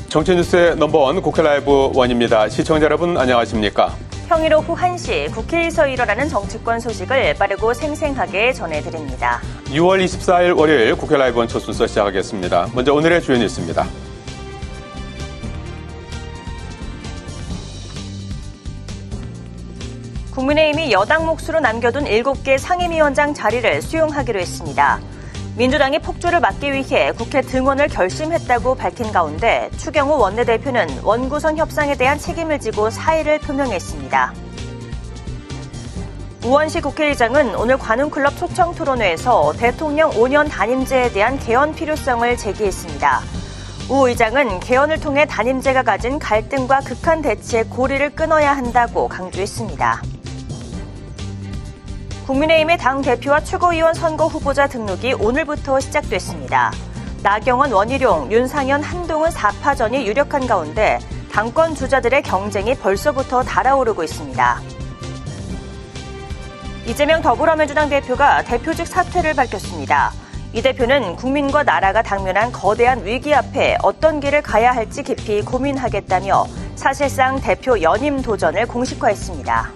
정치뉴스의 넘버원 국회 라이브 원입니다. 시청자 여러분 안녕하십니까? 평일 오후 1시 국회에서 일어나는 정치권 소식을 빠르고 생생하게 전해드립니다. 6월 24일 월요일 국회 라이브 원 첫 순서 시작하겠습니다. 먼저 오늘의 주요 뉴스입니다. 국민의힘이 여당 몫으로 남겨둔 7개 상임위원장 자리를 수용하기로 했습니다. 민주당이 폭주를 막기 위해 국회 등원을 결심했다고 밝힌 가운데 추경호 원내대표는 원구성 협상에 대한 책임을 지고 사의를 표명했습니다. 우원식 국회의장은 오늘 관훈클럽 초청토론회에서 대통령 5년 단임제에 대한 개헌 필요성을 제기했습니다. 우 의장은 개헌을 통해 단임제가 가진 갈등과 극한 대치의 고리를 끊어야 한다고 강조했습니다. 국민의힘의 당대표와 최고위원 선거 후보자 등록이 오늘부터 시작됐습니다. 나경원, 원희룡, 윤상현, 한동훈 4파전이 유력한 가운데 당권 주자들의 경쟁이 벌써부터 달아오르고 있습니다. 이재명 더불어민주당 대표가 대표직 사퇴를 밝혔습니다. 이 대표는 국민과 나라가 당면한 거대한 위기 앞에 어떤 길을 가야 할지 깊이 고민하겠다며 사실상 대표 연임 도전을 공식화했습니다.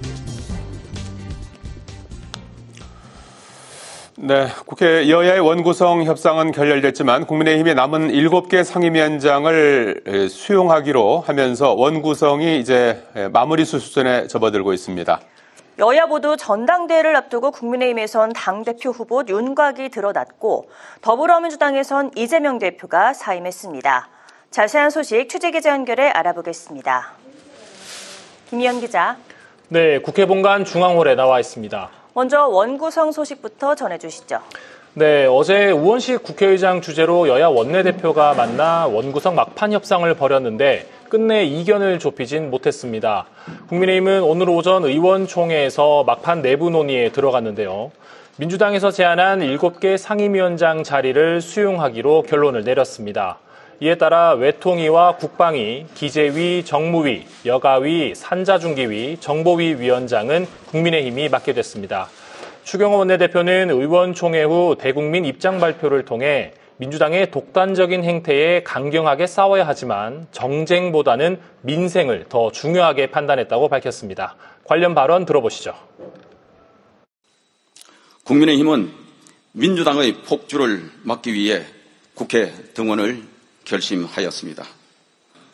네, 국회 여야의 원구성 협상은 결렬됐지만 국민의힘이 남은 7개 상임위원장을 수용하기로 하면서 원구성이 이제 마무리 수순에 접어들고 있습니다. 여야 모두 전당대회를 앞두고 국민의힘에선 당대표 후보 윤곽이 드러났고 더불어민주당에선 이재명 대표가 사임했습니다. 자세한 소식 취재기자 연결해 알아보겠습니다. 김희연 기자. 네, 국회 본관 중앙홀에 나와 있습니다. 먼저 원구성 소식부터 전해주시죠. 네, 어제 우원식 국회의장 주재로 여야 원내대표가 만나 원구성 막판 협상을 벌였는데 끝내 이견을 좁히진 못했습니다. 국민의힘은 오늘 오전 의원총회에서 막판 내부 논의에 들어갔는데요. 민주당에서 제안한 7개 상임위원장 자리를 수용하기로 결론을 내렸습니다. 이에 따라 외통위와 국방위, 기재위, 정무위, 여가위, 산자중기위, 정보위 위원장은 국민의힘이 맡게 됐습니다. 추경호 원내대표는 의원총회 후 대국민 입장 발표를 통해 민주당의 독단적인 행태에 강경하게 싸워야 하지만 정쟁보다는 민생을 더 중요하게 판단했다고 밝혔습니다. 관련 발언 들어보시죠. 국민의힘은 민주당의 폭주를 막기 위해 국회 등원을 결심하였습니다.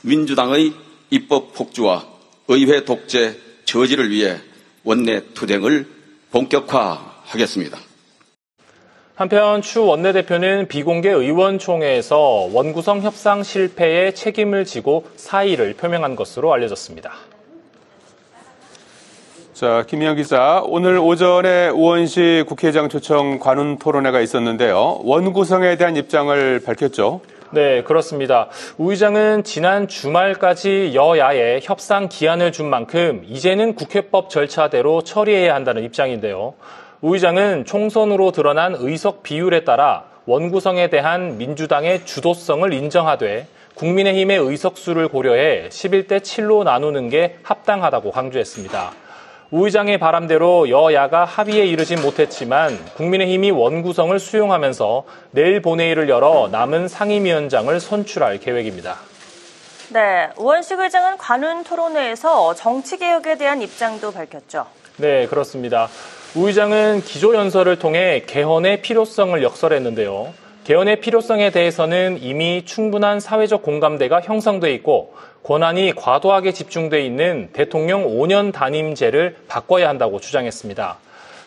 민주당의 입법 폭주와 의회 독재 저지를 위해 원내 투쟁을 본격화하겠습니다. 한편 추 원내대표는 비공개 의원총회에서 원구성 협상 실패에 책임을 지고 사의를 표명한 것으로 알려졌습니다. 자, 김희영 기자, 오늘 오전에 우원식 국회의장 초청 관훈 토론회가 있었는데요. 원구성에 대한 입장을 밝혔죠. 네, 그렇습니다. 우 의장은 지난 주말까지 여야에 협상 기한을 준 만큼 이제는 국회법 절차대로 처리해야 한다는 입장인데요. 우 의장은 총선으로 드러난 의석 비율에 따라 원구성에 대한 민주당의 주도성을 인정하되 국민의힘의 의석수를 고려해 11대 7로 나누는 게 합당하다고 강조했습니다. 우 의장의 바람대로 여야가 합의에 이르진 못했지만 국민의힘이 원구성을 수용하면서 내일 본회의를 열어 남은 상임위원장을 선출할 계획입니다. 네, 우원식 의장은 관훈 토론회에서 정치개혁에 대한 입장도 밝혔죠. 네, 그렇습니다. 우 의장은 기조연설을 통해 개헌의 필요성을 역설했는데요. 개헌의 필요성에 대해서는 이미 충분한 사회적 공감대가 형성돼 있고 권한이 과도하게 집중돼 있는 대통령 5년 단임제를 바꿔야 한다고 주장했습니다.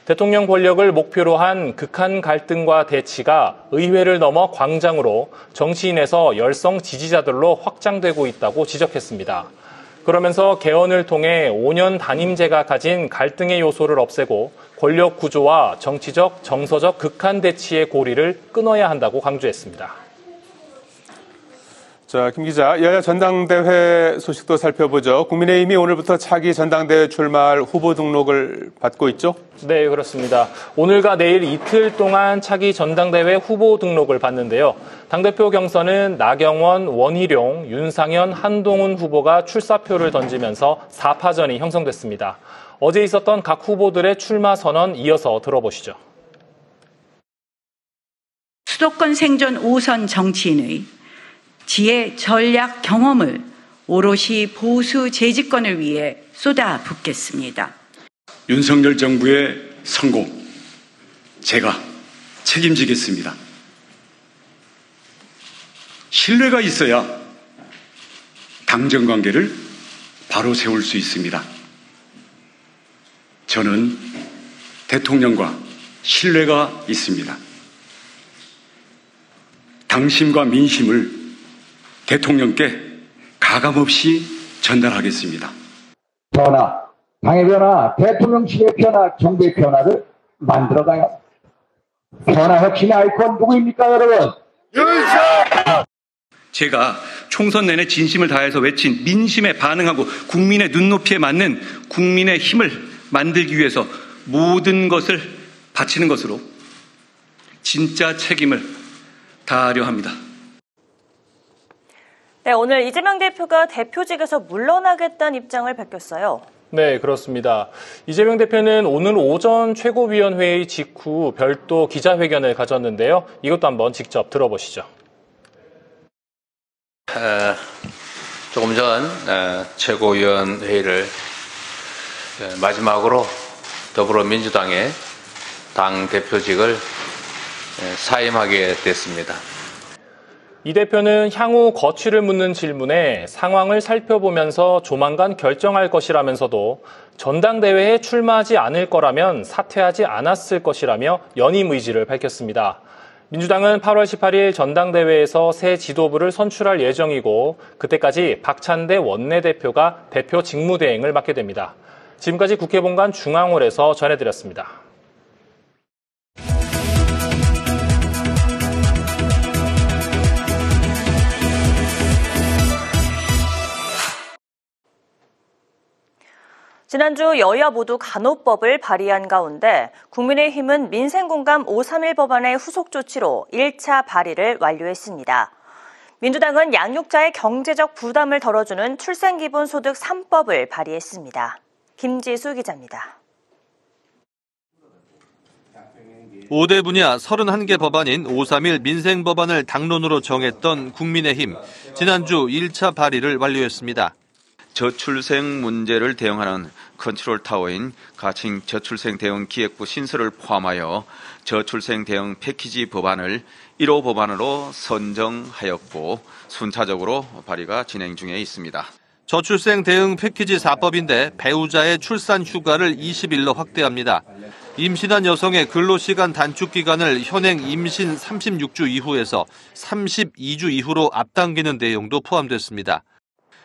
대통령 권력을 목표로 한 극한 갈등과 대치가 의회를 넘어 광장으로 정치인에서 열성 지지자들로 확장되고 있다고 지적했습니다. 그러면서 개헌을 통해 5년 단임제가 가진 갈등의 요소를 없애고 권력 구조와 정치적, 정서적 극한 대치의 고리를 끊어야 한다고 강조했습니다. 자, 김 기자, 여야 전당대회 소식도 살펴보죠. 국민의힘이 오늘부터 차기 전당대회 출마할 후보 등록을 받고 있죠? 네, 그렇습니다. 오늘과 내일 이틀 동안 차기 전당대회 후보 등록을 받는데요. 당대표 경선은 나경원, 원희룡, 윤상현, 한동훈 후보가 출사표를 던지면서 4파전이 형성됐습니다. 어제 있었던 각 후보들의 출마 선언 이어서 들어보시죠. 수도권 생존 5선 정치인의 지혜, 전략, 경험을 오롯이 보수 재집권을 위해 쏟아붓겠습니다. 윤석열 정부의 성공, 제가 책임지겠습니다. 신뢰가 있어야 당정 관계를 바로 세울 수 있습니다. 저는 대통령과 신뢰가 있습니다. 당심과 민심을 대통령께 가감없이 전달하겠습니다. 변화, 당의 변화, 대통령실의 변화, 정부의 변화를 만들어가요. 변화 혁신의 아이콘 누구입니까, 여러분? 제가 총선 내내 진심을 다해서 외친 민심에 반응하고 국민의 눈높이에 맞는 국민의 힘을 만들기 위해서 모든 것을 바치는 것으로 진짜 책임을 다하려 합니다. 네, 오늘 이재명 대표가 대표직에서 물러나겠다는 입장을 밝혔어요. 네, 그렇습니다. 이재명 대표는 오늘 오전 최고위원회의 직후 별도 기자회견을 가졌는데요. 이것도 한번 직접 들어보시죠. 조금 전 최고위원회의를 마지막으로 더불어민주당의 당 대표직을 사임하게 됐습니다. 이 대표는 향후 거취를 묻는 질문에 상황을 살펴보면서 조만간 결정할 것이라면서도 전당대회에 출마하지 않을 거라면 사퇴하지 않았을 것이라며 연임 의지를 밝혔습니다. 민주당은 8월 18일 전당대회에서 새 지도부를 선출할 예정이고 그때까지 박찬대 원내대표가 대표 직무대행을 맡게 됩니다. 지금까지 국회 본관 중앙홀에서 전해드렸습니다. 지난주 여야 모두 간호법을 발의한 가운데 국민의힘은 민생공감 531 법안의 후속 조치로 1차 발의를 완료했습니다. 민주당은 양육자의 경제적 부담을 덜어주는 출생기본소득 3법을 발의했습니다. 김지수 기자입니다. 5대 분야 31개 법안인 531 민생법안을 당론으로 정했던 국민의힘, 지난주 1차 발의를 완료했습니다. 저출생 문제를 대응하는 컨트롤타워인 가칭 저출생 대응 기획부 신설을 포함하여 저출생 대응 패키지 법안을 1호 법안으로 선정하였고 순차적으로 발의가 진행 중에 있습니다. 저출생 대응 패키지 4법인데 배우자의 출산 휴가를 20일로 확대합니다. 임신한 여성의 근로시간 단축 기간을 현행 임신 36주 이후에서 32주 이후로 앞당기는 내용도 포함됐습니다.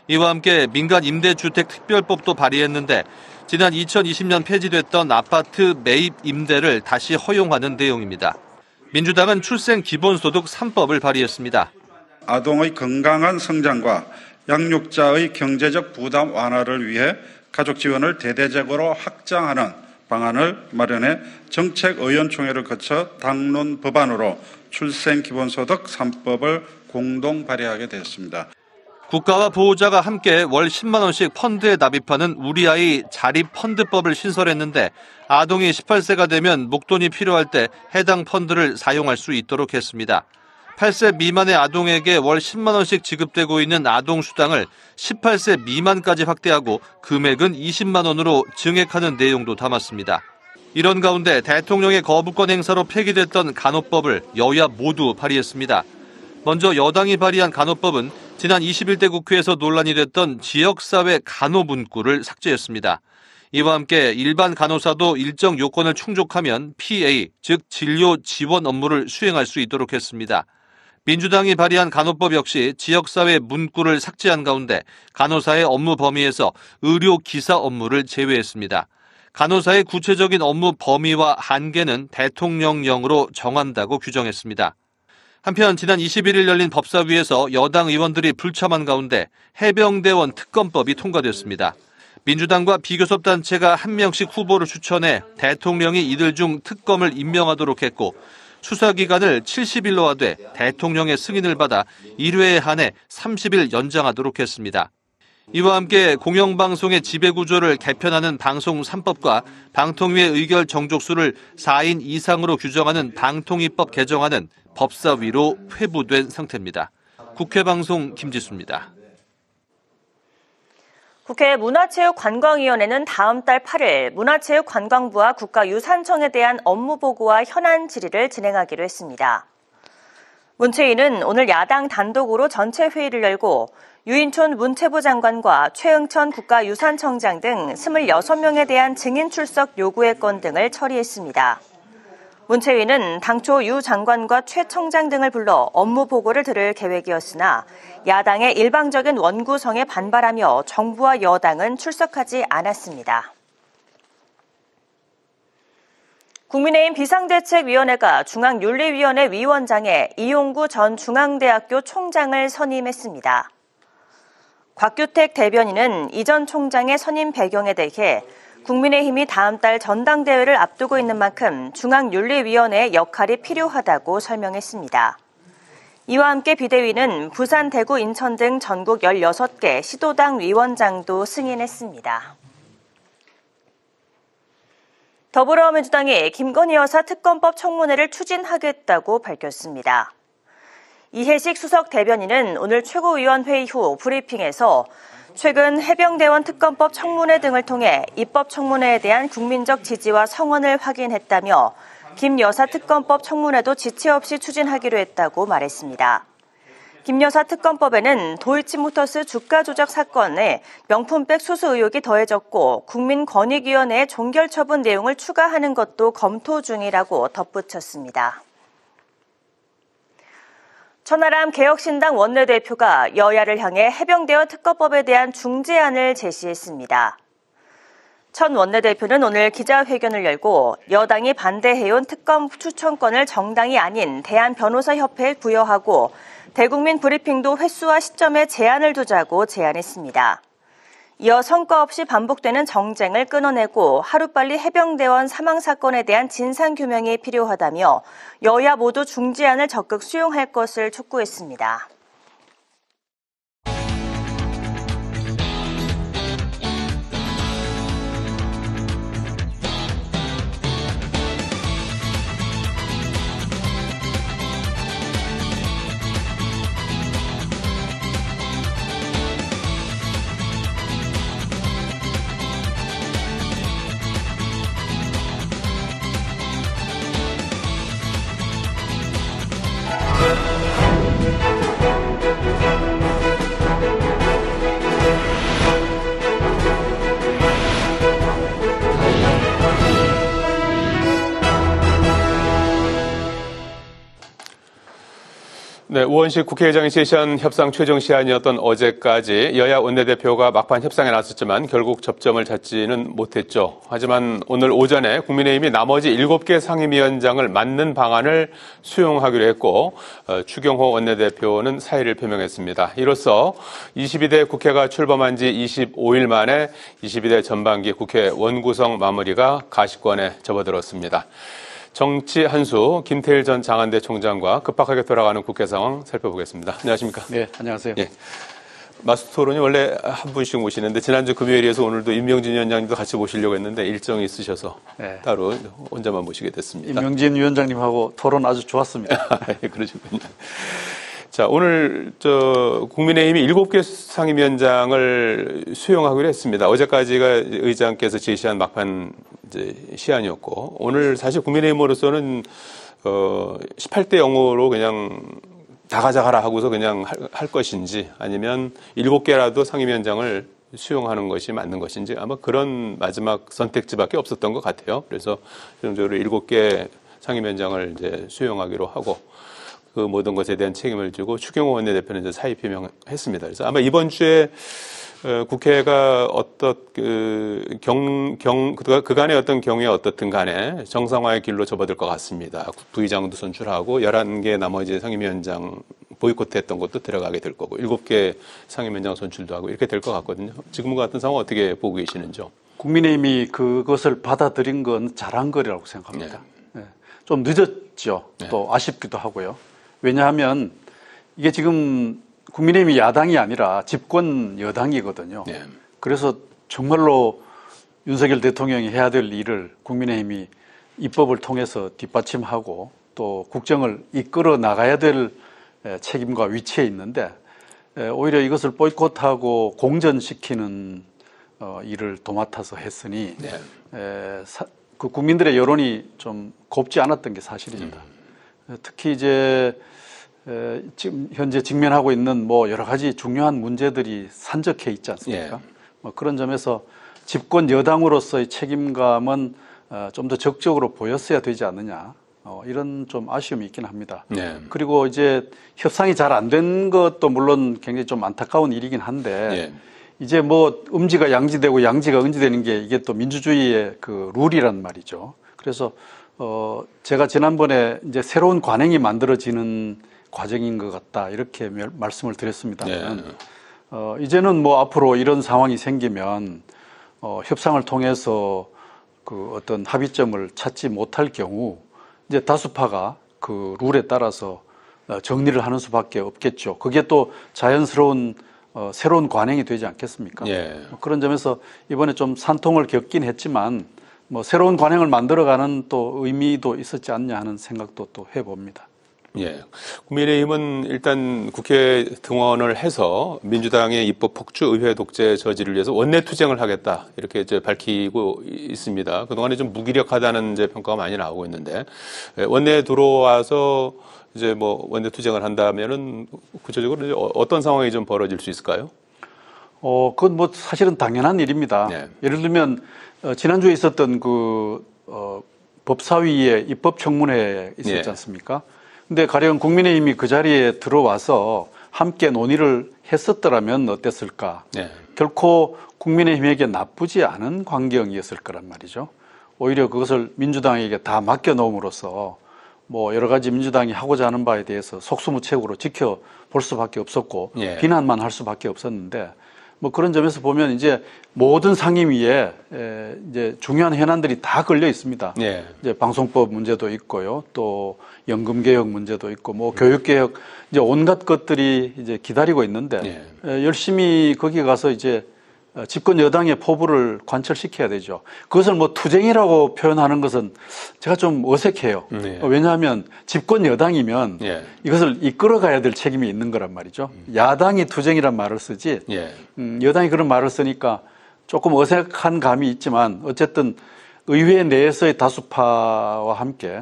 이와 함께 민간 임대주택 특별법도 발의했는데 지난 2020년 폐지됐던 아파트 매입 임대를 다시 허용하는 내용입니다. 민주당은 출생 기본소득 3법을 발의했습니다. 아동의 건강한 성장과 양육자의 경제적 부담 완화를 위해 가족 지원을 대대적으로 확장하는 방안을 마련해 정책의원총회를 거쳐 당론 법안으로 출생 기본소득 3법을 공동 발의하게 되었습니다. 국가와 보호자가 함께 월 10만 원씩 펀드에 납입하는 우리 아이 자립 펀드법을 신설했는데 아동이 18세가 되면 목돈이 필요할 때 해당 펀드를 사용할 수 있도록 했습니다. 8세 미만의 아동에게 월 10만 원씩 지급되고 있는 아동수당을 18세 미만까지 확대하고 금액은 20만 원으로 증액하는 내용도 담았습니다. 이런 가운데 대통령의 거부권 행사로 폐기됐던 간호법을 여야 모두 발의했습니다. 먼저 여당이 발의한 간호법은 지난 21대 국회에서 논란이 됐던 지역사회 간호 문구를 삭제했습니다. 이와 함께 일반 간호사도 일정 요건을 충족하면 PA, 즉 진료 지원 업무를 수행할 수 있도록 했습니다. 민주당이 발의한 간호법 역시 지역사회 문구를 삭제한 가운데 간호사의 업무 범위에서 의료기사 업무를 제외했습니다. 간호사의 구체적인 업무 범위와 한계는 대통령령으로 정한다고 규정했습니다. 한편 지난 21일 열린 법사위에서 여당 의원들이 불참한 가운데 해병대원 특검법이 통과됐습니다. 민주당과 비교섭단체가 한 명씩 후보를 추천해 대통령이 이들 중 특검을 임명하도록 했고 수사기간을 70일로 하되 대통령의 승인을 받아 1회에 한해 30일 연장하도록 했습니다. 이와 함께 공영방송의 지배구조를 개편하는 방송 3법과 방통위의 의결 정족수를 4인 이상으로 규정하는 방통위법 개정안은 법사위로 회부된 상태입니다. 국회방송 김지수입니다. 국회 문화체육관광위원회는 다음 달 8일 문화체육관광부와 국가유산청에 대한 업무보고와 현안 질의를 진행하기로 했습니다. 문체위는 오늘 야당 단독으로 전체 회의를 열고 유인촌 문체부 장관과 최응천 국가유산청장 등 26명에 대한 증인 출석 요구의 건 등을 처리했습니다. 문체위는 당초 유 장관과 최 청장 등을 불러 업무 보고를 들을 계획이었으나 야당의 일방적인 원구성에 반발하며 정부와 여당은 출석하지 않았습니다. 국민의힘 비상대책위원회가 중앙윤리위원회 위원장에 이용구 전 중앙대학교 총장을 선임했습니다. 곽규택 대변인은 이 전 총장의 선임 배경에 대해 국민의힘이 다음 달 전당대회를 앞두고 있는 만큼 중앙윤리위원회의 역할이 필요하다고 설명했습니다. 이와 함께 비대위는 부산, 대구, 인천 등 전국 16개 시도당 위원장도 승인했습니다. 더불어민주당이 김건희 여사 특검법 청문회를 추진하겠다고 밝혔습니다. 이해식 수석 대변인은 오늘 최고위원회의 후 브리핑에서 최근 해병대원 특검법 청문회 등을 통해 입법 청문회에 대한 국민적 지지와 성원을 확인했다며 김 여사 특검법 청문회도 지체 없이 추진하기로 했다고 말했습니다. 김 여사 특검법에는 도이치모터스 주가 조작 사건에 명품백 수수 의혹이 더해졌고 국민권익위원회의 종결 처분 내용을 추가하는 것도 검토 중이라고 덧붙였습니다. 천하람 개혁신당 원내대표가 여야를 향해 해병대원 특검법에 대한 중재안을 제시했습니다. 천 원내대표는 오늘 기자회견을 열고 여당이 반대해온 특검 추천권을 정당이 아닌 대한변호사협회에 부여하고 대국민 브리핑도 횟수와 시점에 제한을 두자고 제안했습니다. 이어 성과 없이 반복되는 정쟁을 끊어내고 하루빨리 해병대원 사망 사건에 대한 진상규명이 필요하다며 여야 모두 중재안을 적극 수용할 것을 촉구했습니다. 네, 우원식 국회의장이 제시한 협상 최종 시한이었던 어제까지 여야 원내대표가 막판 협상에 나섰지만 결국 접점을 찾지는 못했죠. 하지만 오늘 오전에 국민의힘이 나머지 7개 상임위원장을 맡는 방안을 수용하기로 했고 추경호 원내대표는 사의를 표명했습니다. 이로써 22대 국회가 출범한 지 25일 만에 22대 전반기 국회 원구성 마무리가 가시권에 접어들었습니다. 정치 한수 김태일 전 장한대 총장과 급박하게 돌아가는 국회 상황 살펴보겠습니다. 안녕하십니까? 네, 안녕하세요. 예. 마스터 토론이 원래 한 분씩 모시는데 지난주 금요일에서 오늘도 임명진 위원장님도 같이 모시려고 했는데 일정이 있으셔서 네. 따로 혼자만 모시게 됐습니다. 임명진 위원장님하고 토론 아주 좋았습니다. 예, 그러시군요. 자, 오늘 국민의힘이 7개 상임위원장을 수용하기로 했습니다. 어제까지가 의장께서 제시한 막판 시한이었고 오늘 사실 국민의힘으로서는 18대 0으로 그냥 다 가져가라 하고서 그냥 할 것인지 아니면 7개라도 상임위원장을 수용하는 것이 맞는 것인지 아마 그런 마지막 선택지밖에 없었던 것 같아요. 그래서 최종적으로 7개 상임위원장을 이제 수용하기로 하고 그 모든 것에 대한 책임을 지고 추경호 원내대표는 이제 사의 표명했습니다. 그래서 아마 이번 주에 국회가 그간의 어떤 경우에 어떻든 간에 정상화의 길로 접어들 것 같습니다. 부의장도 선출하고 11개 나머지 상임위원장 보이콧했던 것도 들어가게 될 거고 7개 상임위원장 선출도 하고 이렇게 될 것 같거든요. 지금과 같은 상황 어떻게 보고 계시는지요? 국민의힘이 그것을 받아들인 건 잘한 거라고 생각합니다. 네. 좀 늦었죠. 네. 또 아쉽기도 하고요. 왜냐하면 이게 지금 국민의힘이 야당이 아니라 집권 여당이거든요. 네. 그래서 정말로 윤석열 대통령이 해야 될 일을 국민의힘이 입법을 통해서 뒷받침하고 또 국정을 이끌어 나가야 될 책임과 위치에 있는데 오히려 이것을 보이콧하고 공전시키는 일을 도맡아서 했으니 그 국민들의 여론이 좀 곱지 않았던 게 사실입니다. 특히 이제 지금 현재 직면하고 있는 뭐 여러 가지 중요한 문제들이 산적해 있지 않습니까? 뭐 그런 점에서 집권 여당으로서의 책임감은 좀 더 적극적으로 보였어야 되지 않느냐. 이런 좀 아쉬움이 있긴 합니다. 그리고 이제 협상이 잘 안 된 것도 물론 굉장히 좀 안타까운 일이긴 한데 이제 뭐 음지가 양지되고 양지가 음지되는 게 이게 또 민주주의의 그 룰이란 말이죠. 그래서 제가 지난번에 이제 새로운 관행이 만들어지는 과정인 것 같다 이렇게 말씀을 드렸습니다만 이제는 뭐 앞으로 이런 상황이 생기면 협상을 통해서 그 어떤 합의점을 찾지 못할 경우 이제 다수파가 그 룰에 따라서 정리를 하는 수밖에 없겠죠. 그게 또 자연스러운 새로운 관행이 되지 않겠습니까? 그런 점에서 이번에 좀 산통을 겪긴 했지만 뭐 새로운 관행을 만들어가는 또 의미도 있었지 않냐 하는 생각도 또 해봅니다. 국민의힘은 일단 국회 등원을 해서 민주당의 입법 폭주, 의회 독재 저지를 위해서 원내 투쟁을 하겠다 이렇게 이제 밝히고 있습니다. 그동안에 좀 무기력하다는 이제 평가가 많이 나오고 있는데 원내에 들어와서 이제 뭐 원내 투쟁을 한다면은 구체적으로 이제 어떤 상황이 좀 벌어질 수 있을까요? 그건 뭐 사실은 당연한 일입니다. 예를 들면 지난주에 있었던 그 법사위의 입법청문회 있었지 않습니까? 근데 가령 국민의힘이 그 자리에 들어와서 함께 논의를 했었더라면 어땠을까? 결코 국민의힘에게 나쁘지 않은 광경이었을 거란 말이죠. 오히려 그것을 민주당에게 다 맡겨놓음으로써 뭐 여러 가지 민주당이 하고자 하는 바에 대해서 속수무책으로 지켜볼 수밖에 없었고 비난만 할 수밖에 없었는데 뭐 그런 점에서 보면 이제 모든 상임위에 이제 중요한 현안들이 다 걸려 있습니다. 이제 방송법 문제도 있고요, 또 연금 개혁 문제도 있고, 뭐 교육 개혁 이제 온갖 것들이 이제 기다리고 있는데 열심히 거기 가서 이제 집권 여당의 포부를 관철시켜야 되죠. 그것을 뭐 투쟁이라고 표현하는 것은 제가 좀 어색해요. 왜냐하면 집권 여당이면 이것을 이끌어가야 될 책임이 있는 거란 말이죠. 야당이 투쟁이란 말을 쓰지 여당이 그런 말을 쓰니까 조금 어색한 감이 있지만 어쨌든 의회 내에서의 다수파와 함께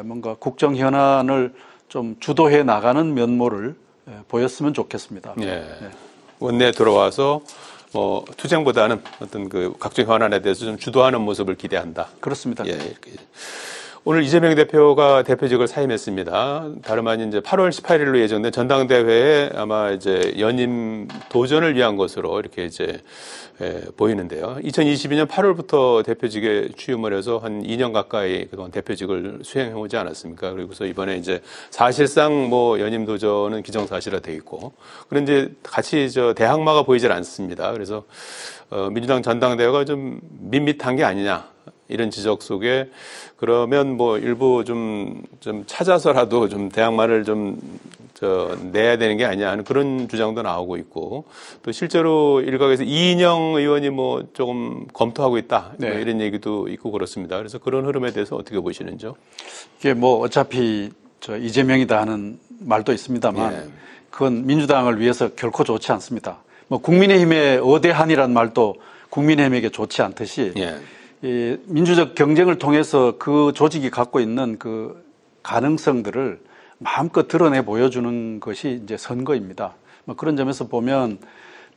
뭔가 국정 현안을 좀 주도해 나가는 면모를 보였으면 좋겠습니다. 원내에 들어와서 뭐 투쟁보다는 어떤 그 각종 현안에 대해서 좀 주도하는 모습을 기대한다. 그렇습니다. 오늘 이재명 대표가 대표직을 사임했습니다. 다름 아닌 이제 8월 18일로 예정된 전당대회에 아마 이제 연임 도전을 위한 것으로 이렇게 이제 보이는데요. 2022년 8월부터 대표직에 취임을 해서 한 2년 가까이 그동안 대표직을 수행해 오지 않았습니까? 그리고서 이번에 이제 사실상 뭐 연임 도전은 기정사실화 돼 있고, 그런데 같이 대항마가 보이질 않습니다. 그래서 민주당 전당대회가 좀 밋밋한 게 아니냐. 이런 지적 속에 그러면 뭐 일부 좀 찾아서라도 좀 대항마를 좀 내야 되는 게 아니냐 하는 그런 주장도 나오고 있고, 또 실제로 일각에서 이인영 의원이 뭐 조금 검토하고 있다 뭐 이런 얘기도 있고 그렇습니다. 그래서 그런 흐름에 대해서 어떻게 보시는지요? 이게 뭐 어차피 이재명이다 하는 말도 있습니다만 그건 민주당을 위해서 결코 좋지 않습니다. 뭐 국민의힘의 어대한이란 말도 국민의힘에게 좋지 않듯이 이 민주적 경쟁을 통해서 그 조직이 갖고 있는 그 가능성들을 마음껏 드러내 보여주는 것이 이제 선거입니다. 뭐 그런 점에서 보면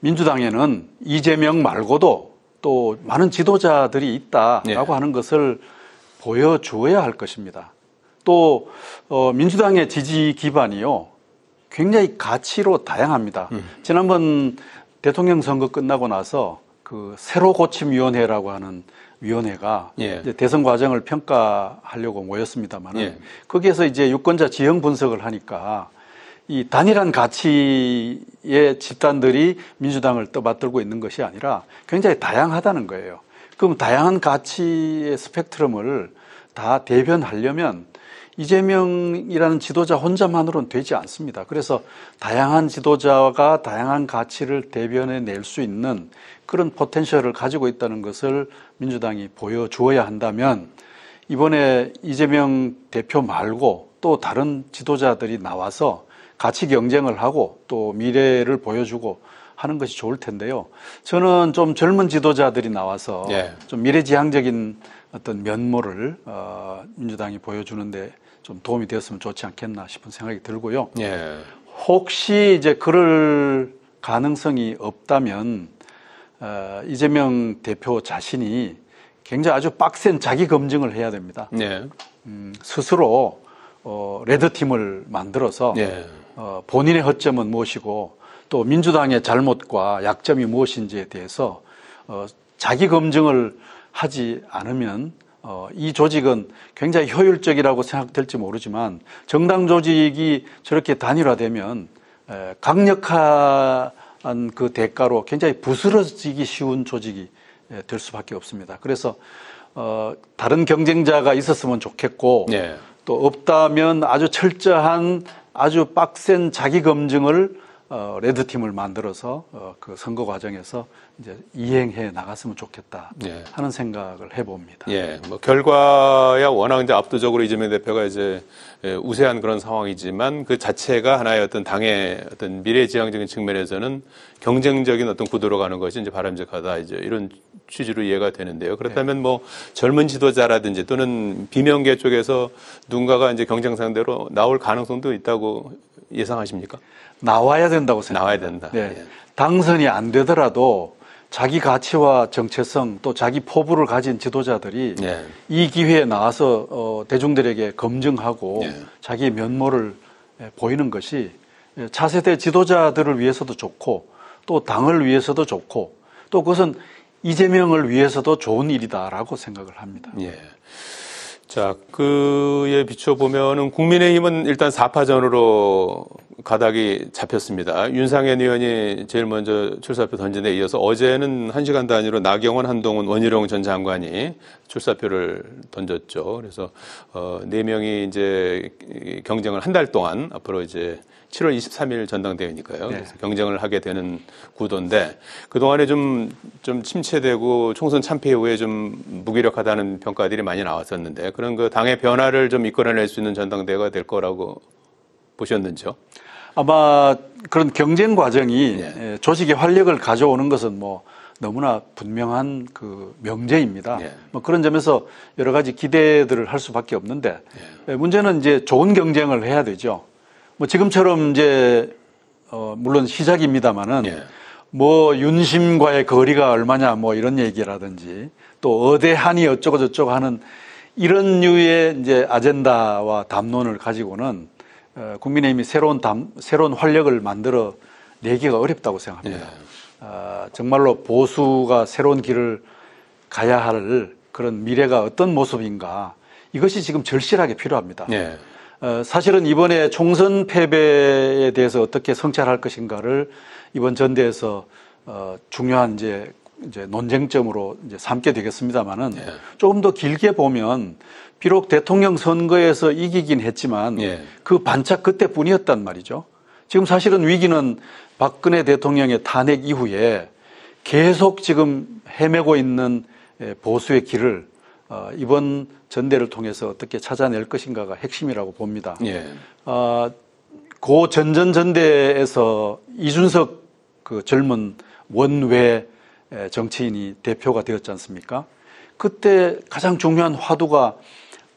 민주당에는 이재명 말고도 또 많은 지도자들이 있다라고 하는 것을 보여주어야 할 것입니다. 또 민주당의 지지 기반이요 굉장히 가치로 다양합니다. 지난번 대통령 선거 끝나고 나서 그 새로 고침위원회라고 하는 위원회가 이제 대선 과정을 평가하려고 모였습니다만 거기에서 이제 유권자 지형 분석을 하니까 이 단일한 가치의 집단들이 민주당을 떠받들고 있는 것이 아니라 굉장히 다양하다는 거예요. 그럼 다양한 가치의 스펙트럼을 다 대변하려면 이재명이라는 지도자 혼자만으로는 되지 않습니다. 그래서 다양한 지도자가 다양한 가치를 대변해 낼 수 있는 그런 포텐셜을 가지고 있다는 것을 민주당이 보여주어야 한다면 이번에 이재명 대표 말고 또 다른 지도자들이 나와서 가치 경쟁을 하고 또 미래를 보여주고 하는 것이 좋을 텐데요. 저는 좀 젊은 지도자들이 나와서 예. 좀 미래지향적인 어떤 면모를 민주당이 보여주는데 좀 도움이 되었으면 좋지 않겠나 싶은 생각이 들고요. 예. 혹시 이제 그럴 가능성이 없다면 이재명 대표 자신이 굉장히 아주 빡센 자기 검증을 해야 됩니다. 예. 스스로 레드팀을 만들어서 예. 본인의 허점은 무엇이고 또 민주당의 잘못과 약점이 무엇인지에 대해서 자기 검증을 하지 않으면 이 조직은 굉장히 효율적이라고 생각될지 모르지만 정당 조직이 저렇게 단일화되면 강력한 그 대가로 굉장히 부스러지기 쉬운 조직이 될 수밖에 없습니다. 그래서 다른 경쟁자가 있었으면 좋겠고 예. 또 없다면 아주 철저한 아주 빡센 자기 검증을 레드팀을 만들어서 그 선거 과정에서 이제 이행해 나갔으면 좋겠다 예. 하는 생각을 해봅니다. 예, 뭐 결과야 워낙 이제 압도적으로 이재명 대표가 이제 우세한 그런 상황이지만 그 자체가 하나의 어떤 당의 어떤 미래지향적인 측면에서는 경쟁적인 어떤 구도로 가는 것이 이제 바람직하다 이제 이런 취지로 이해가 되는데요. 그렇다면 뭐 젊은 지도자라든지 또는 비명계 쪽에서 누군가가 이제 경쟁 상대로 나올 가능성도 있다고 예상하십니까? 나와야 된다고 생각합니다. 나와야 된다. 네. 예. 당선이 안 되더라도 자기 가치와 정체성 또 자기 포부를 가진 지도자들이 예. 이 기회에 나와서 대중들에게 검증하고 예. 자기의 면모를 보이는 것이 차세대 지도자들을 위해서도 좋고 또 당을 위해서도 좋고 또 그것은 이재명을 위해서도 좋은 일이다라고 생각을 합니다. 예. 자, 그에 비춰보면은 국민의힘은 일단 4파전으로 가닥이 잡혔습니다. 윤상현 의원이 제일 먼저 출사표 던진 데 이어서 어제는 1시간 단위로 나경원, 한동훈, 원희룡 전 장관이 출사표를 던졌죠. 그래서 4명이 이제 경쟁을 한 달 동안 앞으로 이제 7월 23일 전당대회니까요. 그래서 경쟁을 하게 되는 구도인데 그동안에 좀 침체되고 총선 참패 이후에 좀 무기력하다는 평가들이 많이 나왔었는데 그런 그 당의 변화를 좀 이끌어낼 수 있는 전당대회가 될 거라고 보셨는지요? 아마 그런 경쟁 과정이 조직의 활력을 가져오는 것은 뭐 너무나 분명한 그 명제입니다. 뭐 그런 점에서 여러 가지 기대들을 할 수밖에 없는데 문제는 이제 좋은 경쟁을 해야 되죠. 뭐 지금처럼 이제 물론 시작입니다만은 뭐 윤심과의 거리가 얼마냐 뭐 이런 얘기라든지 또 어대한이 어쩌고 저쩌고 하는 이런 류의 이제 아젠다와 담론을 가지고는 국민의힘이 새로운 활력을 만들어 내기가 어렵다고 생각합니다. 정말로 보수가 새로운 길을 가야 할 그런 미래가 어떤 모습인가 이것이 지금 절실하게 필요합니다. 사실은 이번에 총선 패배에 대해서 어떻게 성찰할 것인가를 이번 전대에서 중요한 이제 논쟁점으로 이제 삼게 되겠습니다만은 조금 더 길게 보면 비록 대통령 선거에서 이기긴 했지만 그 반짝 그때뿐이었단 말이죠. 지금 사실은 위기는 박근혜 대통령의 탄핵 이후에 계속 지금 헤매고 있는 보수의 길을 이번 전대를 통해서 어떻게 찾아낼 것인가가 핵심이라고 봅니다. 고 전전전대에서 이준석 그 젊은 원외 정치인이 대표가 되었지 않습니까? 그때 가장 중요한 화두가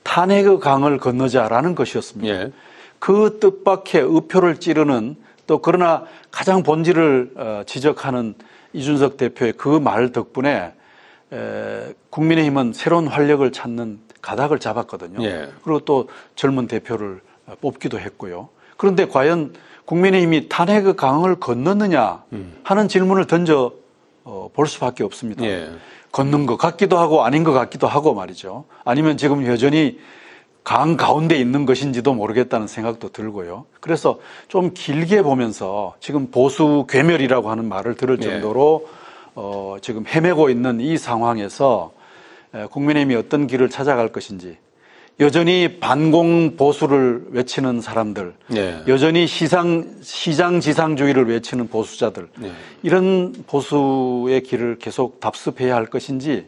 탄핵의 강을 건너자라는 것이었습니다. 그 뜻밖의 의표를 찌르는 또 그러나 가장 본질을 지적하는 이준석 대표의 그 말 덕분에 국민의힘은 새로운 활력을 찾는 가닥을 잡았거든요. 그리고 또 젊은 대표를 뽑기도 했고요. 그런데 과연 국민의힘이 탄핵의 강을 건넜느냐 하는 질문을 던져 볼 수밖에 없습니다. 걷는 것 같기도 하고 아닌 것 같기도 하고 말이죠. 아니면 지금 여전히 강 가운데 있는 것인지도 모르겠다는 생각도 들고요. 그래서 좀 길게 보면서 지금 보수 괴멸이라고 하는 말을 들을 정도로 지금 헤매고 있는 이 상황에서 국민의힘이 어떤 길을 찾아갈 것인지 여전히 반공 보수를 외치는 사람들, 여전히 시장 지상주의를 외치는 보수자들, 이런 보수의 길을 계속 답습해야 할 것인지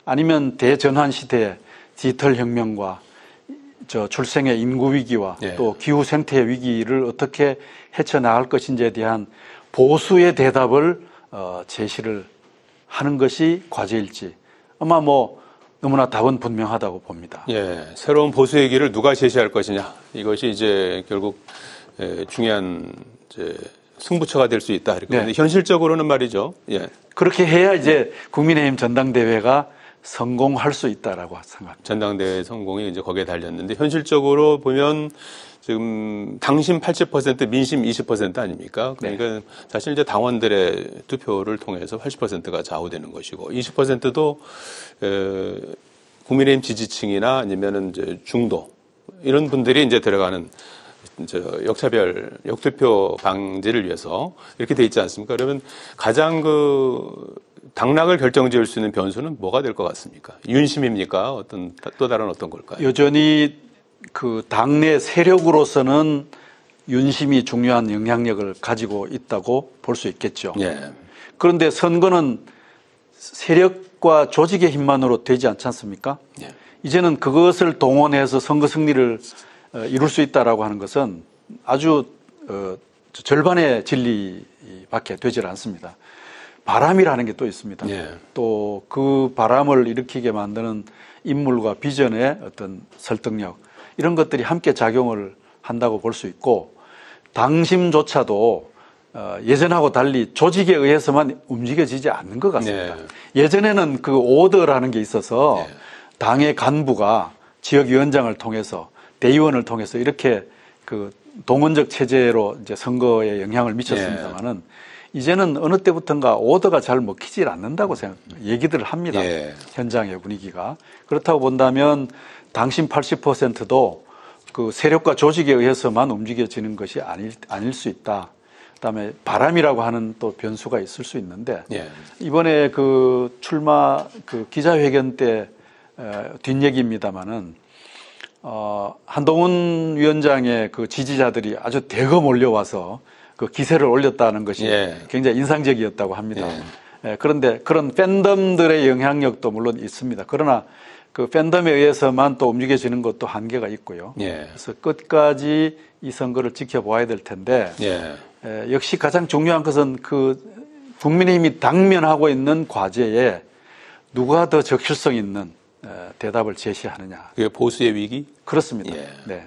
아니면 대전환 시대의 디지털 혁명과 출생의 인구 위기와 예. 또 기후 생태 위기를 어떻게 헤쳐나갈 것인지에 대한 보수의 대답을 제시를 하는 것이 과제일지 아마 뭐 너무나 답은 분명하다고 봅니다. 예, 새로운 보수의 길을 누가 제시할 것이냐 이것이 이제 결국 중요한 이제 승부처가 될 수 있다. 그런데 현실적으로는 말이죠. 예. 그렇게 해야 이제 국민의힘 전당대회가 성공할 수 있다라고 생각합니다. 전당대회 성공이 이제 거기에 달렸는데 현실적으로 보면 지금 당심 80% 민심 20% 아닙니까? 그러니까 사실 이제 당원들의 투표를 통해서 80%가 좌우되는 것이고 20%도 국민의힘 지지층이나 아니면은 이제 중도 이런 분들이 이제 들어가는 역차별, 역투표 방지를 위해서 이렇게 돼 있지 않습니까? 그러면 가장 당락을 결정지을 수 있는 변수는 뭐가 될 것 같습니까? 윤심입니까? 또 다른 어떤 걸까요? 여전히 당내 세력으로서는 윤심이 중요한 영향력을 가지고 있다고 볼 수 있겠죠. 예. 그런데 선거는 세력과 조직의 힘만으로 되지 않지 않습니까? 예. 이제는 그것을 동원해서 선거 승리를 이룰 수 있다라고 하는 것은 아주 절반의 진리밖에 되질 않습니다. 바람이라는 게 또 있습니다. 예. 또 그 바람을 일으키게 만드는 인물과 비전의 어떤 설득력 이런 것들이 함께 작용을 한다고 볼 수 있고 당심조차도 예전하고 달리 조직에 의해서만 움직여지지 않는 것 같습니다. 예전에는 그 오더라는 게 있어서 당의 간부가 지역위원장을 통해서 대의원을 통해서 이렇게 동원적 체제로 이제 선거에 영향을 미쳤습니다만은 이제는 어느 때부턴가 오더가 잘 먹히질 않는다고 얘기들을 합니다. 현장의 분위기가. 그렇다고 본다면 당심 80%도 그 세력과 조직에 의해서만 움직여지는 것이 아닐 수 있다. 그다음에 바람이라고 하는 또 변수가 있을 수 있는데 이번에 출마 기자회견 때 뒷얘기입니다만은 한동훈 위원장의 지지자들이 아주 대거 몰려와서 기세를 올렸다는 것이 굉장히 인상적이었다고 합니다. 그런데 그런 팬덤들의 영향력도 물론 있습니다. 그러나 그 팬덤에 의해서만 또 움직여지는 것도 한계가 있고요. 그래서 끝까지 이 선거를 지켜봐야 될 텐데 역시 가장 중요한 것은 국민의힘이 당면하고 있는 과제에 누가 더 적실성 있는 대답을 제시하느냐. 그게 보수의 위기? 그렇습니다. 네.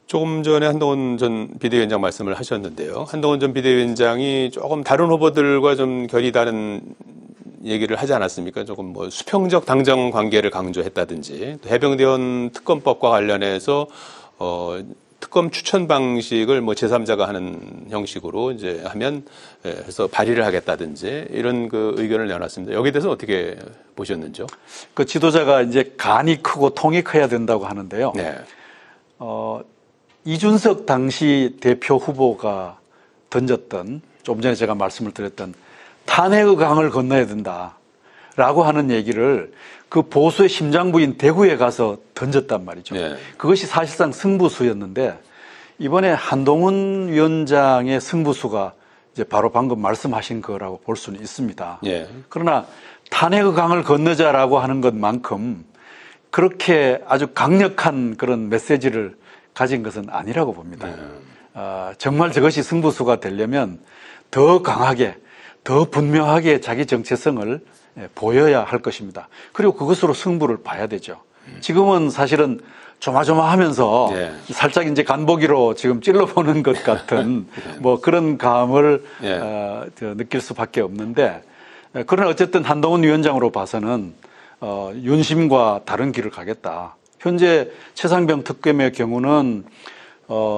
조금 전에 한동훈 전 비대위원장 말씀을 하셨는데요. 한동훈 전 비대위원장이 조금 다른 후보들과 좀 결이 다른 얘기를 하지 않았습니까? 조금 수평적 당정 관계를 강조했다든지 또 해병대원 특검법과 관련해서 특검 추천 방식을 제3자가 하는 형식으로 이제 하면 해서 발의를 하겠다든지 이런 의견을 내놨습니다. 여기에 대해서 어떻게 보셨는지요? 지도자가 이제 간이 크고 통이 커야 된다고 하는데요. 이준석 당시 대표 후보가 던졌던 좀 전에 제가 말씀을 드렸던 탄핵의 강을 건너야 된다라고 하는 얘기를 보수의 심장부인 대구에 가서 던졌단 말이죠. 그것이 사실상 승부수였는데 이번에 한동훈 위원장의 승부수가 이제 바로 방금 말씀하신 거라고 볼 수는 있습니다. 그러나 탄핵의 강을 건너자라고 하는 것만큼 그렇게 아주 강력한 그런 메시지를 가진 것은 아니라고 봅니다. 정말 저것이 승부수가 되려면 더 강하게, 더 분명하게 자기 정체성을 보여야 할 것입니다. 그리고 그것으로 승부를 봐야 되죠. 지금은 사실은 조마조마하면서 살짝 이제 간보기로 지금 찔러보는 것 같은 그런 감을 느낄 수밖에 없는데 그러나 어쨌든 한동훈 위원장으로 봐서는 윤심과 다른 길을 가겠다. 현재 최상병 특검의 경우는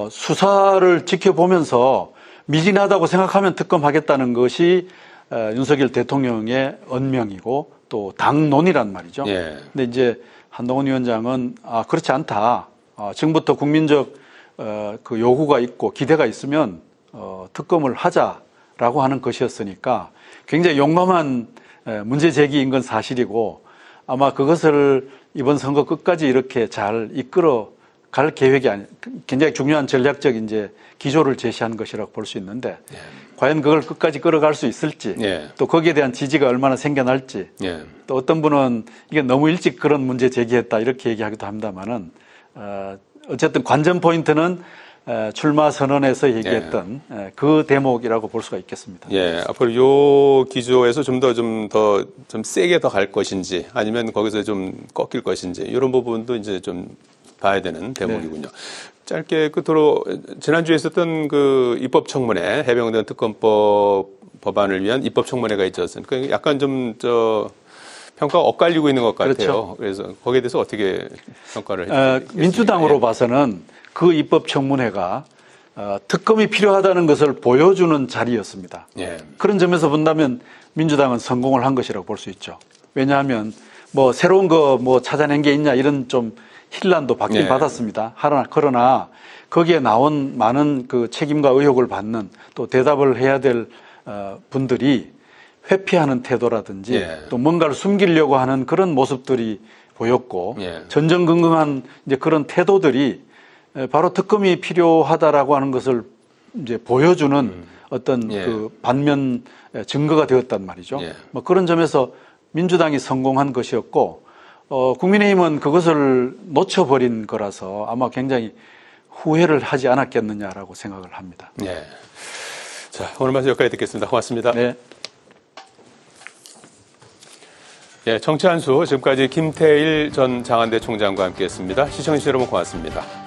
수사를 지켜보면서 미진하다고 생각하면 특검하겠다는 것이 윤석열 대통령의 언명이고 또 당론이란 말이죠. 근데 이제 한동훈 위원장은 그렇지 않다. 지금부터 국민적 요구가 있고 기대가 있으면 특검을 하자라고 하는 것이었으니까 굉장히 용감한 문제 제기인 건 사실이고 아마 그것을 이번 선거 끝까지 이렇게 잘 이끌어 갈 계획이 굉장히 중요한 전략적 이제 기조를 제시한 것이라고 볼 수 있는데 과연 그걸 끝까지 끌어갈 수 있을지 또 거기에 대한 지지가 얼마나 생겨날지 또 어떤 분은 이게 너무 일찍 그런 문제 제기했다 이렇게 얘기하기도 합니다만은 어쨌든 관전 포인트는 출마 선언에서 얘기했던 그 대목이라고 볼 수가 있겠습니다. 예, 앞으로 요 기조에서 좀 세게 더 갈 것인지 아니면 거기서 좀 꺾일 것인지 이런 부분도 이제 좀 봐야 되는 대목이군요. 짧게 끝으로 지난주에 있었던 그 입법청문회 해병대 특검법 법안을 위한 입법청문회가 있지 않습니까? 약간 좀 평가가 엇갈리고 있는 것 같아요. 그렇죠. 그래서 거기에 대해서 어떻게 평가를 해주시겠습니까? 민주당으로 봐서는 그 입법청문회가 특검이 필요하다는 것을 보여주는 자리였습니다. 예. 그런 점에서 본다면 민주당은 성공을 한 것이라고 볼 수 있죠. 왜냐하면 뭐 새로운 거 뭐 찾아낸 게 있냐 이런 좀 힐난도 받긴 받았습니다. 그러나 거기에 나온 많은 그 책임과 의혹을 받는 또 대답을 해야 될 분들이 회피하는 태도라든지 또 뭔가를 숨기려고 하는 그런 모습들이 보였고 전전긍긍한 이제 그런 태도들이 바로 특검이 필요하다라고 하는 것을 이제 보여주는 어떤 그 반면 증거가 되었단 말이죠. 뭐 그런 점에서 민주당이 성공한 것이었고 국민의힘은 그것을 놓쳐버린 거라서 아마 굉장히 후회를 하지 않았겠느냐라고 생각을 합니다. 네. 자, 오늘 말씀 여기까지 듣겠습니다. 고맙습니다. 네. 예, 정치 한수 지금까지 김태일 전 장안대 총장과 함께했습니다. 시청해주신 여러분 고맙습니다.